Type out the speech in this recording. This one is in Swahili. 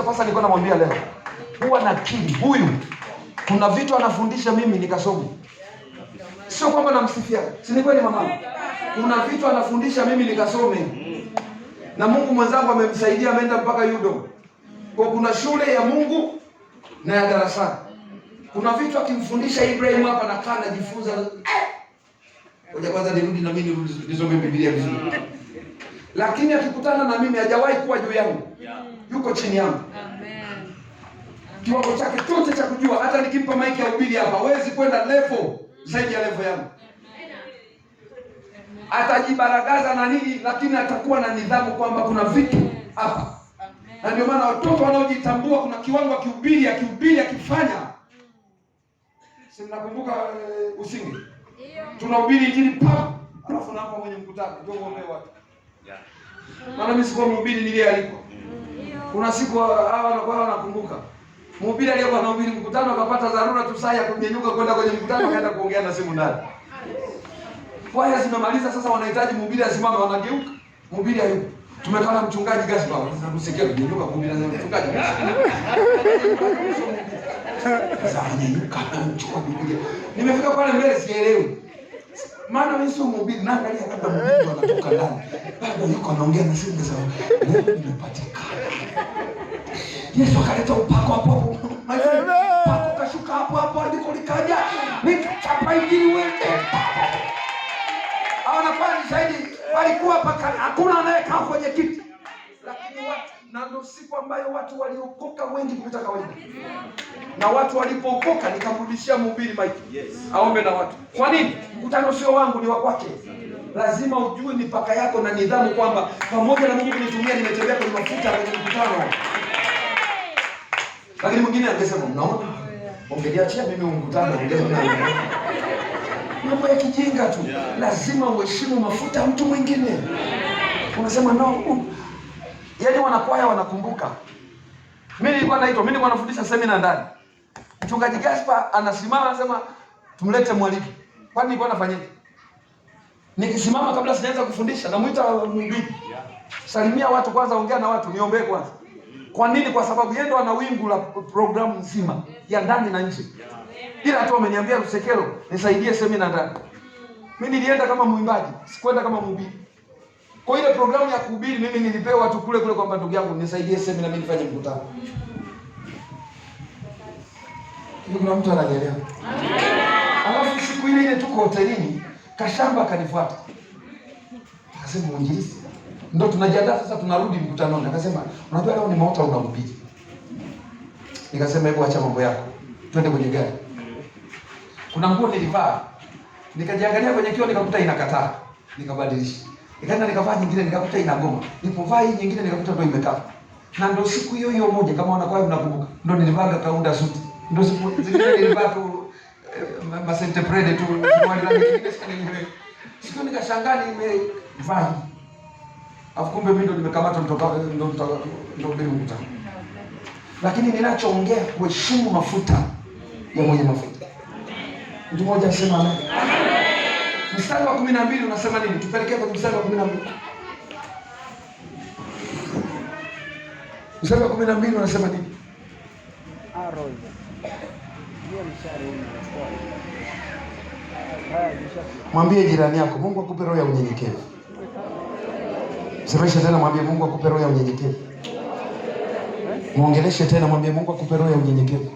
pasa nilikuwa namwambia leo, huwa nakiri huyu, kuna vitu anafundisha mimi nikasome. Sio kwamba namsifia, si ni kweli mama? Kuna vitu anafundisha mimi nikasome. Na Mungu mwenzangu amemsaidia, ameenda mpaka Yudo. Kwa kuna shule ya Mungu na ya darasani. Kuna vitu akimfundisha Ibrahim hapa na kana najifunza. Ngoja kwanza nirudi na mimi nisome Biblia vizuri. Lakini akikutana na mimi hajawahi kuwa juu yangu. Yuko chini yangu. Amen. Kiwango chake chote cha kujua, hata nikimpa maiki ya ubiri hapa hawezi kwenda level zaidi ya level yangu. Atajibaragaza na nini, lakini atakuwa na nidhamu kwamba kuna vitu hapa. Na ndio maana watoto wanaojitambua kuna kiwango akihubiri akifanya. Si mnakumbuka Usingi? Tunahubiri injili pa, alafu napo kwenye mkutano ndio muombe watu. Maana mimi sikuwa mhubiri niliyealikwa. Kuna siku hawa wanakuwa wanakumbuka. Mhubiri aliyekuwa anahubiri mkutano akapata dharura tu saa ya kunyenyuka kwenda kwenye mkutano, akaenda kuongea na simu ndani. Kwaya zimemaliza sasa, wanahitaji mhubiri asimame, wanageuka. Mhubiri hayupo. Tumekaa na mchungaji Gaspar, tunasikia kunyanyuka kuhubiri na mchungaji. Sasa ananyanyuka anachukua Biblia. Nimefika pale mbele sielewi. Maana mimi sio mhubiri, na angalia labda mhubiri anatoka ndani. Bado yuko anaongea na simu sasa. Leo nimepatikana. Yesu akaleta upako hapo hapo. Upako kashuka hapo hapo ndiko likaja. Nikachapa injili wewe. Anafanya zaidi, walikuwa paka hakuna anayekaa kwenye kiti. Lakini watu, na ndio siku ambayo watu waliokoka wengi kupita kawaida. Na watu walipookoka nikamrudishia mhubiri maiki. Yes. Aombe na watu. Kwa nini? Mkutano sio wangu, ni wa kwake. Lazima ujue mipaka yako na nidhamu kwamba pamoja na Mungu kunitumia nimetembea kwenye mafuta kwenye mkutano. Lakini mwingine angesema mnaona? Ongeliachia mimi mkutano ndio mambo ya kijinga tu. Lazima uheshimu mafuta ya mtu mwingine. Unasema no. Yaani wanakwaya wanakumbuka. Mimi nilikuwa nafundisha semina ndani. Mchungaji Gaspar anasimama anasema tumlete mwalimu. Kwani nilikuwa nafanyaje? Nikisimama kabla sijaanza kufundisha namuita mhubiri. Salimia watu kwanza, ongea na watu, niombee kwanza. Kwa nini? Kwa sababu yeye ndo ana wingu la programu nzima ya ndani na nje. Ila tu ameniambia Lusekelo nisaidie semina ndani. Mimi nilienda kama mwimbaji, sikwenda kama mhubiri. Kwa ile programu ya kuhubiri mimi nilipewa watu kule kwamba ndugu yangu nisaidie semina mimi nifanye mkutano. Kuna mtu ananielewa? Amen. Alafu siku ile tuko hotelini, Kashamba kanifuata. Akasema mwinjilisti, ndio tunajiandaa sasa tunarudi mkutanoni. Akasema unajua leo nimeota unahubiri. Nikasema hebu acha mambo yako. Twende kwenye gari. Kuna nguo nilivaa. Nikajiangalia kwenye kioo nikakuta inakataa. Nikabadilisha. Nikaenda nikavaa nyingine nikakuta inagoma. Nilipovaa hii nyingine nikakuta ndio imekaa. Na ndio siku hiyo hiyo moja kama wanakwaya mnakumbuka. Ndio nilivaa kaunda suti. Ndio siku zingine nilivaa tu masente prede tu mwali rangi nyingine siku nikashangaa nimevaa. Afu kumbe mimi ndo nimekamata mtoka ndio bila mkutano. Lakini ninachoongea kuheshimu mafuta ya mwenye mafuta. Mtu mmoja asema amen. Mstari wa 12 unasema nini? Tupelekee kwenye mstari wa 12. Mstari wa 12 unasema nini? Aaron. Ndio mstari huu. Mwambie jirani yako, Mungu akupe roho ya unyenyekevu. Semesha tena, mwambie Mungu akupe roho ya unyenyekevu. Muongeleshe tena, mwambie Mungu akupe roho ya unyenyekevu.